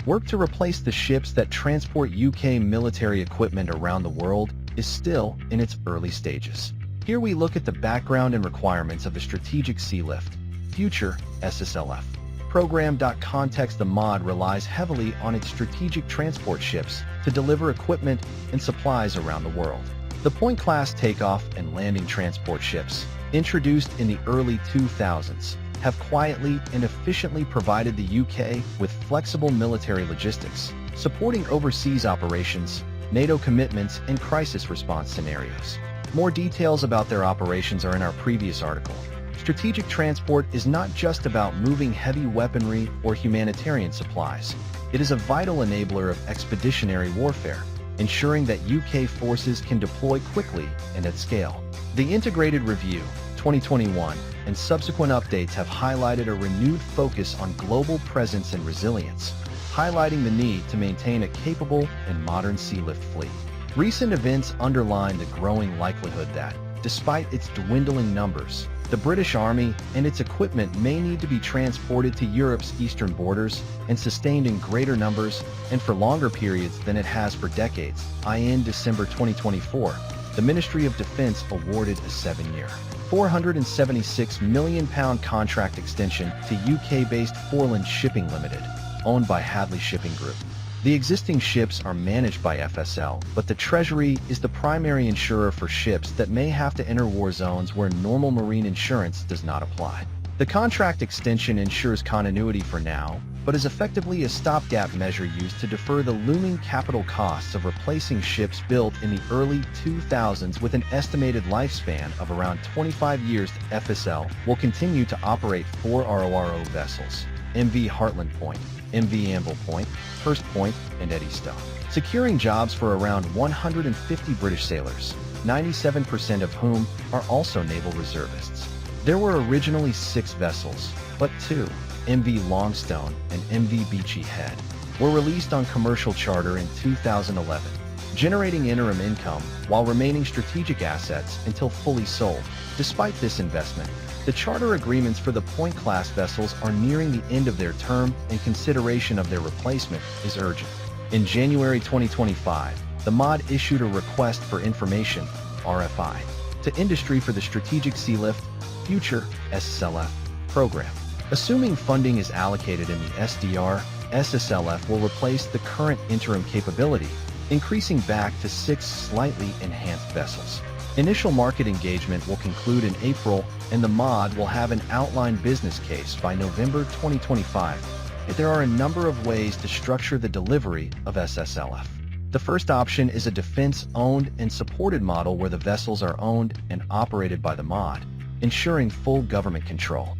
Work to replace the ships that transport UK military equipment around the world is still in its early stages. Here we look at the background and requirements of the Strategic Sealift, future SSLF. Program. Context. The mod relies heavily on its strategic transport ships to deliver equipment and supplies around the world. The Point-class takeoff and landing transport ships, introduced in the early 2000s, have quietly and efficiently provided the UK with flexible military logistics, supporting overseas operations, NATO commitments, and crisis response scenarios. More details about their operations are in our previous article. Strategic transport is not just about moving heavy weaponry or humanitarian supplies. It is a vital enabler of expeditionary warfare, ensuring that UK forces can deploy quickly and at scale. The Integrated Review 2021 and subsequent updates have highlighted a renewed focus on global presence and resilience, highlighting the need to maintain a capable and modern Sealift fleet. Recent events underline the growing likelihood that, despite its dwindling numbers, the British Army and its equipment may need to be transported to Europe's eastern borders and sustained in greater numbers and for longer periods than it has for decades. In December 2024, the Ministry of Defence awarded a 7-year, £476 million contract extension to UK-based Foreland Shipping Limited, owned by Hadley Shipping Group. The existing ships are managed by FSL, but the Treasury is the primary insurer for ships that may have to enter war zones where normal marine insurance does not apply. The contract extension ensures continuity for now, but is effectively a stopgap measure used to defer the looming capital costs of replacing ships built in the early 2000s with an estimated lifespan of around 25 years. FSL will continue to operate 4 RORO vessels: MV Heartland Point, MV Anvil Point, Hurst Point, and Eddystone, securing jobs for around 150 British sailors, 97% of whom are also naval reservists. There were originally 6 vessels, but 2, MV Longstone and MV Beachy Head, were released on commercial charter in 2011, generating interim income while remaining strategic assets until fully sold. Despite this investment, the charter agreements for the Point-class vessels are nearing the end of their term, and consideration of their replacement is urgent. In January 2025, the mod issued a Request for Information (RFI) to industry for the Strategic Sealift, future SSLF program. Assuming funding is allocated in the SDR, SSLF will replace the current interim capability, increasing back to 6 slightly enhanced vessels. Initial market engagement will conclude in April, and the mod will have an outlined business case by November 2025. There are a number of ways to structure the delivery of SSLF. The first option is a defense-owned and supported model where the vessels are owned and operated by the mod, ensuring full government control.